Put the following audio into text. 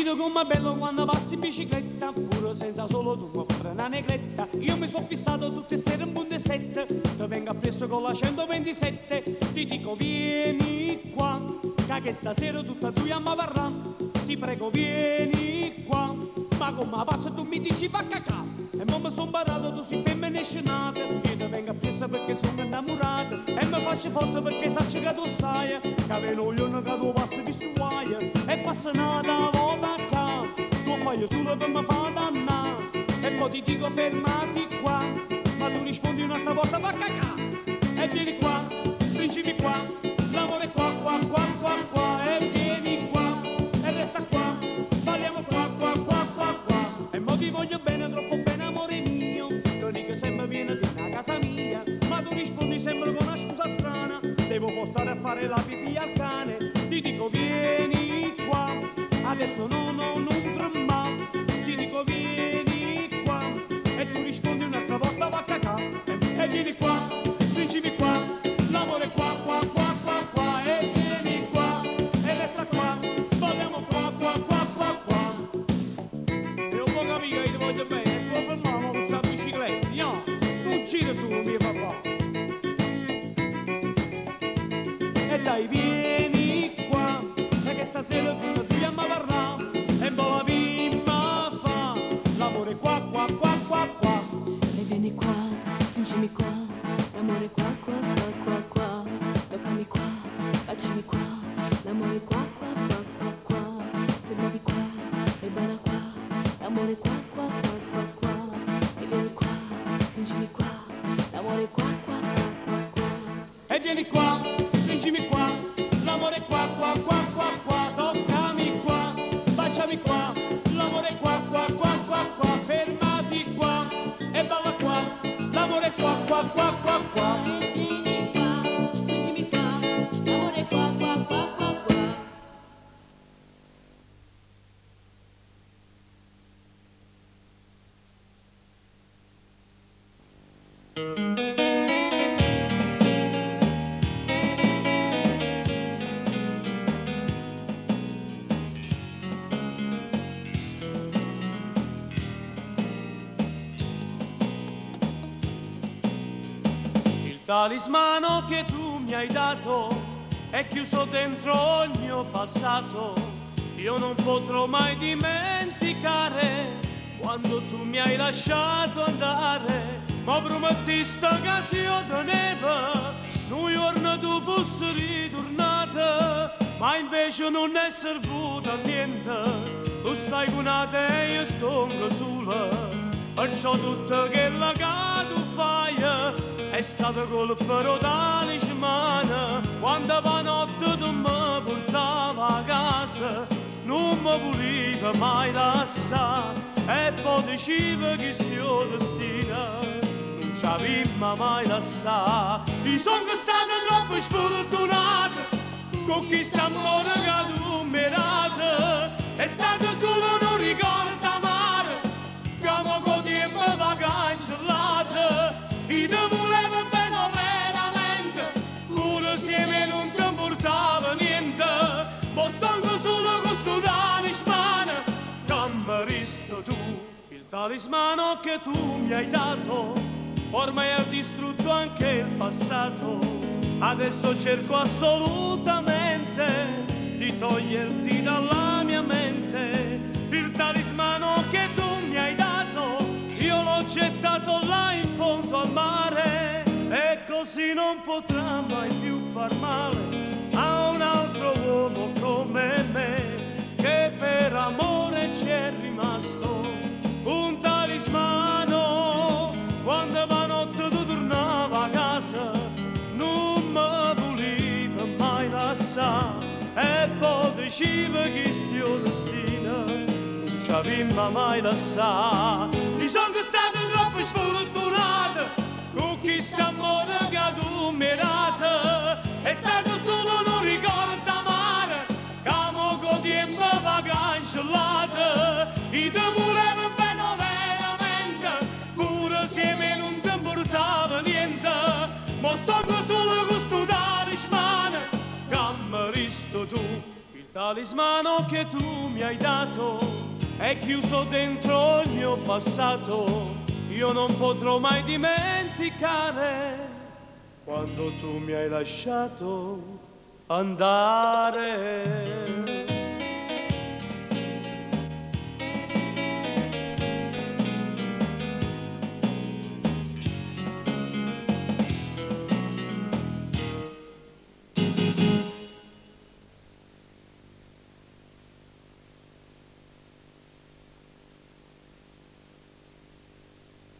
Vedo com'è bello quando passi in bicicletta, pure senza solo tu mi pare una negretta. Io mi sono fissato tutte sere in punte 7, ti vengo appresso con la 127. Ti dico vieni qua, che stasera tutta tu a me parrà. Ti prego vieni qua, ma come pazzo tu mi dici va cacà. E mo mi son parato, tu sei femmina scenata. Io ti vengo appresso perché sono innamorato, e mi faccio forte perché sacci che tu sai che veno io non che tu passi di stu guai. E passa nata volta qua, tu fai solo per me fa dannare. E poi ti dico fermati qua, ma tu rispondi un'altra volta va cacà. E vieni qua, stringimi qua, l'amore qua, qua, qua, qua, qua. E vieni qua, e resta qua, balliamo qua, qua, qua, qua, qua. E mo ti voglio bene, troppo bene amore mio, tu dico sempre vieni a casa mia, ma tu rispondi sempre con una scusa strana. Devo portare a fare la pipì al cane. Ti dico vieni qua, adesso no, no, non tremà. Ti dico vieni qua, e tu rispondi un'altra volta va a cacà. E vieni qua, stringimi qua, l'amore qua, qua, qua, qua, qua. E vieni qua, e resta qua, vogliamo qua, qua, qua, qua, qua. E un po' capire che ti voglio bene, e tu fermiamo con questa bicicletta, no? Non gira su mio papà. E dai vieni qua, perché stasera tu dobbiamo parlare. E boh la bimba fa l'amore qua, qua, qua, qua, qua. E vieni qua, stringimi qua, l'amore qua, qua, qua, qua, qua. Toccami qua, baciami qua, l'amore qua, qua, qua, qua, qua. Fermati qua, e balla qua, l'amore qua, qua, qua, qua, qua. E vieni qua, stringimi qua, l'amore qua, qua, qua, qua, qua. E vieni qua, stringimi qua, l'amore qua, qua, qua, qua, qua. Toccami qua, baciami qua, l'amore qua, qua, qua, qua, qua. Fermati qua, e balla qua, l'amore qua, qua, qua, qua, qua. Vieni qua, stringimi qua, l'amore qua, qua, qua, qua, qua. Il talismano che tu mi hai dato è chiuso dentro il mio passato. Io non potrò mai dimenticare quando tu mi hai lasciato andare. Ma promettista che se io tenevo, un giorno tu fossi ritornata, ma invece non è servito a niente. Tu stai con una te e io sto sola, perciò tutto quello che tu fai è stato colpa talismana. Quando la notte tu mi portava a casa, non mi voleva mai lasciare, e poi diceva che sto destino non ci avevamo mai lasciato. Io sono stato troppo sfortunato con questo amore che tu mi hai dato. È stato solo un ricordo amaro che poco tempo va cancellato. Io ti volevo bene veramente, pure se me non ti importava niente. Ma stanco solo con sto talismano che mi resta tu. Il talismano che tu mi hai dato ormai ha distrutto anche il passato. Adesso cerco assolutamente di toglierti dalla mia mente. Il talismano che tu mi hai dato io l'ho gettato là in fondo al mare, e così non potrà mai più far male a un altro uomo come me, che per amore ci è rimasto. Un talismano quando la notte tu tornava a casa, non mi voleva mai lasciare, e poi diceva che sto destino non ci avevamo mai lasciato. Mi sono stato troppo sfortunato con questo amore che tu mi hai dato. È stato solo un ricordo amaro che poco tempo va cancellato. Io ti volevo bene veramente, pure se me non ti importava niente. Ma sto solo con sto talismano che mi resta tu. Il talismano che tu mi hai dato è chiuso dentro il mio passato. Io non potrò mai dimenticare quando tu mi hai lasciato andare.